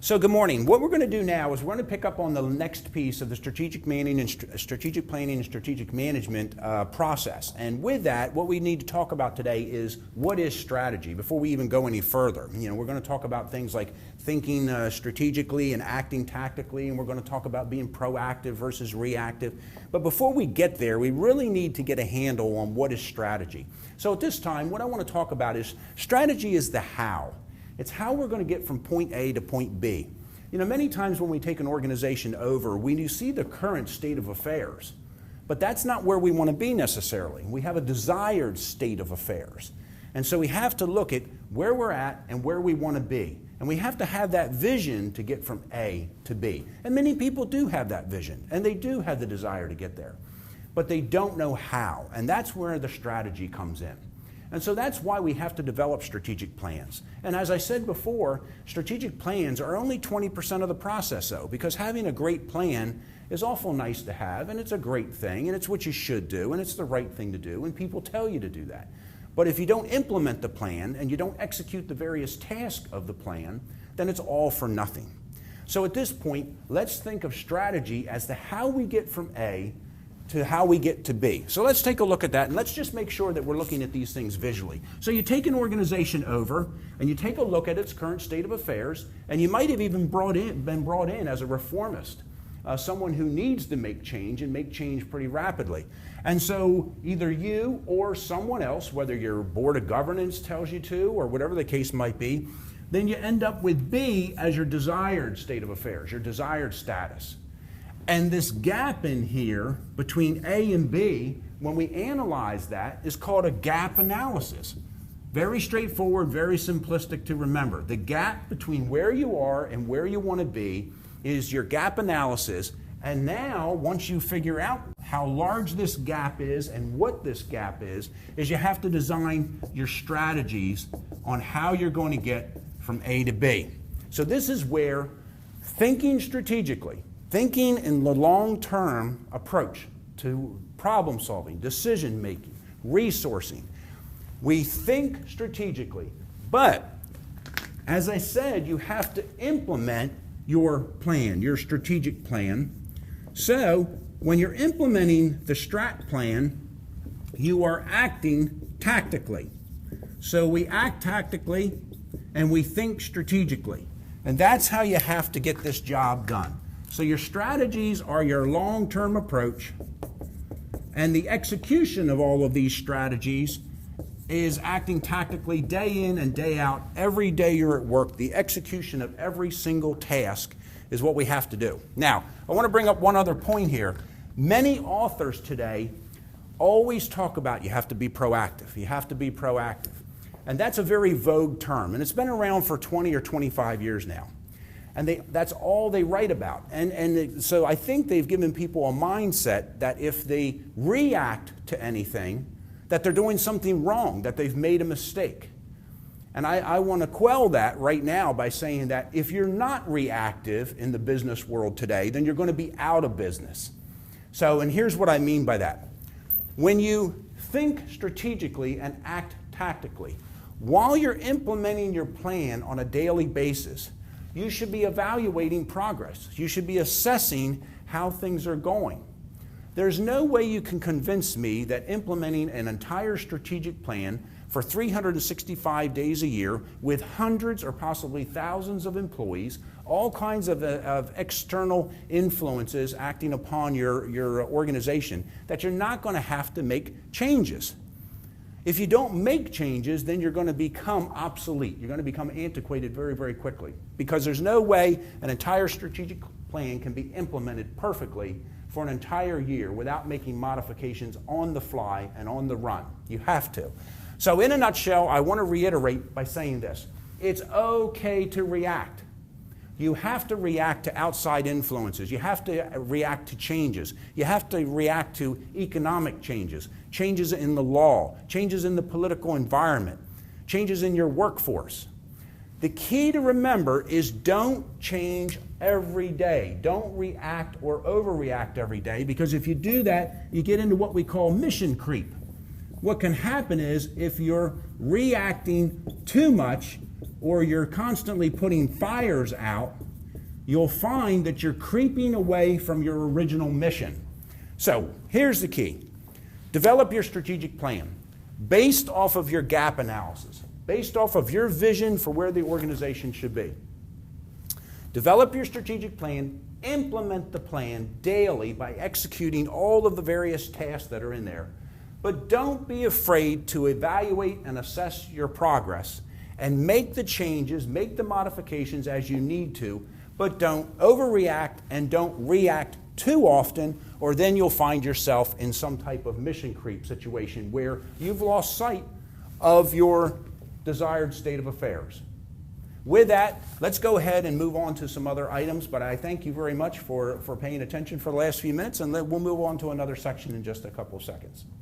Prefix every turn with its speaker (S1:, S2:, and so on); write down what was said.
S1: So good morning. What we're going to do now is we're going to pick up on the next piece of the strategic planning and strategic management process. And with that, what we need to talk about today is what is strategy before we even go any further. We're going to talk about things like thinking strategically and acting tactically, and we're going to talk about being proactive versus reactive. But before we get there, we really need to get a handle on what is strategy. So at this time, what I want to talk about is strategy is the how. It's how we're going to get from point A to point B. Many times when we take an organization over, we see the current state of affairs, but that's not where we want to be necessarily. We have a desired state of affairs. And so we have to look at where we're at and where we want to be. And we have to have that vision to get from A to B. And many people do have that vision, and they do have the desire to get there, but they don't know how. And that's where the strategy comes in. And so that's why we have to develop strategic plans. And as I said before, strategic plans are only 20% of the process though, because having a great plan is awful nice to have, and it's a great thing, and it's what you should do, and it's the right thing to do, and people tell you to do that. But if you don't implement the plan and you don't execute the various tasks of the plan, then it's all for nothing. So at this point, let's think of strategy as to how we get from A to how we get to B. So let's take a look at that, and let's just make sure that we're looking at these things visually. So you take an organization over, and you take a look at its current state of affairs, and you might have even been brought in as a reformist, someone who needs to make change and make change pretty rapidly. And so either you or someone else, whether your board of governance tells you to, or whatever the case might be, then you end up with B as your desired state of affairs, your desired status. And this gap in here between A and B, when we analyze that, is called a gap analysis. Very straightforward, very simplistic to remember. The gap between where you are and where you want to be is your gap analysis. And now, once you figure out how large this gap is and what this gap is you have to design your strategies on how you're going to get from A to B. So this is where thinking strategically, thinking in the long-term approach to problem solving, decision making, resourcing. We think strategically, but as I said, you have to implement your plan, your strategic plan. So when you're implementing the strat plan, you are acting tactically. So we act tactically and we think strategically. And that's how you have to get this job done. So your strategies are your long-term approach, and the execution of all of these strategies is acting tactically day in and day out. Every day you're at work, the execution of every single task is what we have to do. Now, I want to bring up one other point here. Many authors today always talk about you have to be proactive. You have to be proactive. And that's a very vogue term, and it's been around for 20 or 25 years now. And that's all they write about. So I think they've given people a mindset that if they react to anything, that they're doing something wrong, that they've made a mistake. And I want to quell that right now by saying that if you're not reactive in the business world today, then you're going to be out of business. And here's what I mean by that. When you think strategically and act tactically, while you're implementing your plan on a daily basis, you should be evaluating progress. You should be assessing how things are going. There's no way you can convince me that implementing an entire strategic plan for 365 days a year with hundreds or possibly thousands of employees, all kinds of external influences acting upon your organization, that you're not going to have to make changes. If you don't make changes, then you're going to become obsolete. You're going to become antiquated very, very quickly, because there's no way an entire strategic plan can be implemented perfectly for an entire year without making modifications on the fly and on the run. You have to. So in a nutshell, I want to reiterate by saying this. It's okay to react. You have to react to outside influences. You have to react to changes. You have to react to economic changes, changes in the law, changes in the political environment, changes in your workforce. The key to remember is don't change every day. Don't react or overreact every day, because if you do that, you get into what we call mission creep. What can happen is if you're reacting too much, or you're constantly putting fires out, you'll find that you're creeping away from your original mission. So here's the key. Develop your strategic plan based off of your gap analysis, based off of your vision for where the organization should be. Develop your strategic plan, implement the plan daily by executing all of the various tasks that are in there. But don't be afraid to evaluate and assess your progress and make the changes, make the modifications as you need to, but don't overreact and don't react too often, or then you'll find yourself in some type of mission creep situation where you've lost sight of your desired state of affairs. With that, let's go ahead and move on to some other items, but I thank you very much for paying attention for the last few minutes, and we'll move on to another section in just a couple of seconds.